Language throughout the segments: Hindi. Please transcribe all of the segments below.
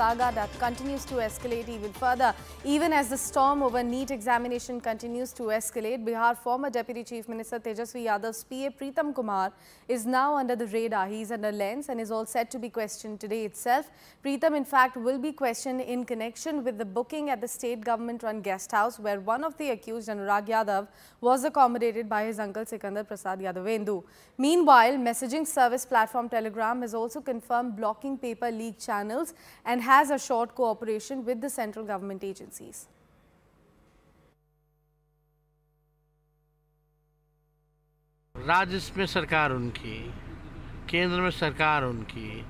saga that continues to escalate even further. Even as the storm over NEET examination continues to escalate, Bihar former Deputy Chief Minister Tejasvi Yadav's PA Pritam Kumar is now under the radar. He is under lens and is all set to be questioned today itself. Pritam, in fact, will be questioned in connection with the booking at the state government-run guest house where one of the accused, Anurag Yadav, was accommodated by his uncle Sikandar Prasad Yadavendu. Meanwhile, messaging service platform Telegram has also confirmed blocking paper leak channels and has assured cooperation with the central government agencies. राज्य में सरकार उनकी, केंद्र में सरकार उनकी,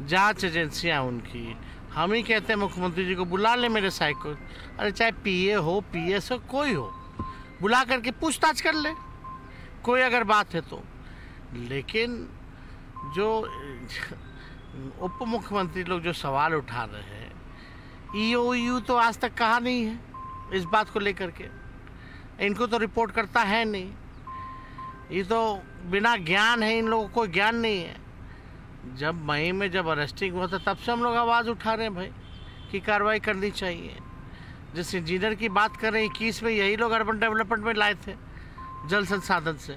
जांच एजेंसियां उनकी। हम ही कहते हैं मुख्यमंत्री जी को बुला ले मेरे साइड को, अरे चाहे पीए हो, पीएस हो, कोई हो, बुला करके पूछताछ कर ले कोई अगर बात है तो। लेकिन जो उप मुख्यमंत्री लोग जो सवाल उठा रहे हैं, ईओयू तो आज तक कहा नहीं है इस बात को लेकर के, इनको तो रिपोर्ट करता है नहीं, ये तो बिना ज्ञान है, इन लोगों को ज्ञान नहीं है। जब मई में जब अरेस्टिंग हुआ था तब से हम लोग आवाज़ उठा रहे हैं भाई कि कार्रवाई करनी चाहिए। जिस इंजीनियर की बात कर रहे हैं 21 में यही लोग अर्बन डेवलपमेंट में लाए थे जल संसाधन से।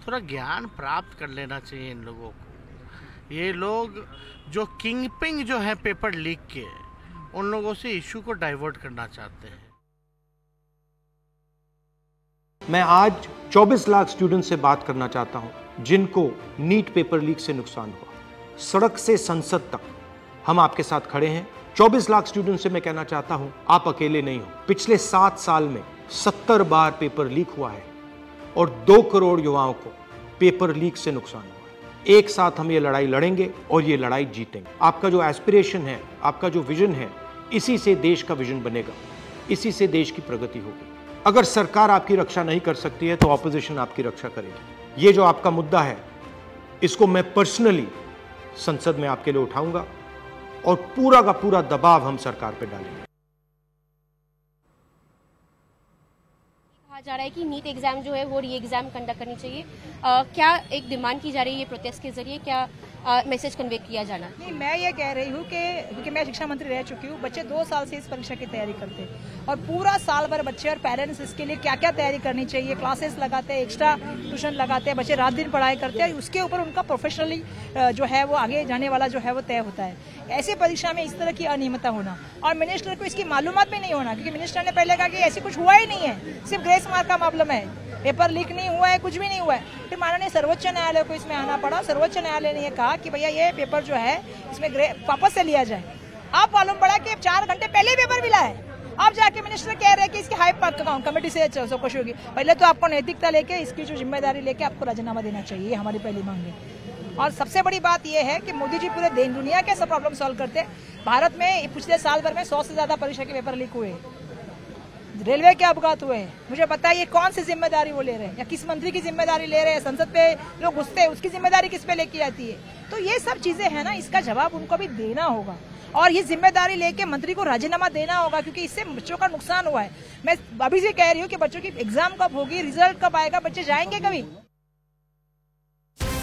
थोड़ा ज्ञान प्राप्त कर लेना चाहिए इन लोगों को। ये लोग जो किंगपिंग जो है पेपर लीक के, उन लोगों से इशू को डाइवर्ट करना चाहते हैं। मैं आज 24 लाख स्टूडेंट से बात करना चाहता हूं जिनको नीट पेपर लीक से नुकसान हुआ। सड़क से संसद तक हम आपके साथ खड़े हैं। 24 लाख स्टूडेंट से मैं कहना चाहता हूं, आप अकेले नहीं हो। पिछले 7 साल में 70 बार पेपर लीक हुआ है और 2 करोड़ युवाओं को पेपर लीक से नुकसान हुआ है। एक साथ हम ये लड़ाई लड़ेंगे और ये लड़ाई जीतेंगे। आपका जो एस्पिरेशन है, आपका जो विजन है, इसी से देश का विजन बनेगा, इसी से देश की प्रगति होगी। अगर सरकार आपकी रक्षा नहीं कर सकती है तो ऑपोजिशन आपकी रक्षा करेगी। ये जो आपका मुद्दा है, इसको मैं पर्सनली संसद में आपके लिए उठाऊंगा और पूरा का पूरा दबाव हम सरकार पे डालेंगे। कहा जा रहा है कि नीट एग्जाम जो है वो री एग्जाम कंडक्ट करनी चाहिए। क्या एक डिमांड की जा रही है प्रोटेस्ट के जरिए, क्या मैसेज कन्वे किया जाना? नहीं, मैं ये कह रही हूँ कि क्योंकि मैं शिक्षा मंत्री रह चुकी हूँ, बच्चे 2 साल से इस परीक्षा की तैयारी करते हैं और पूरा साल भर बच्चे और पेरेंट्स इसके लिए क्या क्या तैयारी करनी चाहिए, क्लासेस लगाते हैं, एक्स्ट्रा ट्यूशन लगाते हैं, बच्चे रात दिन पढ़ाई करते हैं, उसके ऊपर उनका प्रोफेशनली जो है वो आगे जाने वाला जो है वो तय होता है। ऐसी परीक्षा में इस तरह की अनियमितता होना और मिनिस्टर को इसकी मालूमात भी नहीं होना, क्योंकि मिनिस्टर ने पहले कहा कि ऐसी कुछ हुआ ही नहीं है, सिर्फ ग्रेस मार्क का मामला है, पेपर लीक नहीं हुआ है, कुछ भी नहीं हुआ है। फिर माननीय सर्वोच्च न्यायालय को इसमें आना पड़ा। सर्वोच्च न्यायालय ने यह कहा कि भैया ये पेपर जो है इसमें वापस से लिया जाए। आप मालूम पड़ा कि 4 घंटे पहले पेपर मिला है, अब जाके मिनिस्टर कह रहे हैं कि इसकी हाई कमेटी से चौकसी होगी। पहले तो आपको नैतिकता लेके, इसकी जो जिम्मेदारी लेके आपको राजीनामा देना चाहिए, हमारी पहली मांग है। और सबसे बड़ी बात यह है कि मोदी जी पूरे दुनिया के सब प्रॉब्लम सॉल्व करते हैं। भारत में पिछले साल भर में 100 से ज्यादा परीक्षा के पेपर लीक हुए, रेलवे के अपघात हुए हैं। मुझे बताइए कौन सी जिम्मेदारी वो ले रहे हैं या किस मंत्री की जिम्मेदारी ले रहे हैं? संसद पे लोग घुसते हैं, उसकी जिम्मेदारी किस पे लेके आती है? तो ये सब चीजें हैं ना, इसका जवाब उनको भी देना होगा और ये जिम्मेदारी लेके मंत्री को राजीनामा देना होगा, क्योंकि इससे बच्चों का नुकसान हुआ है। मैं अभी से कह रही हूँ कि बच्चों की एग्जाम कब होगी, रिजल्ट कब आएगा, बच्चे जाएंगे कभी?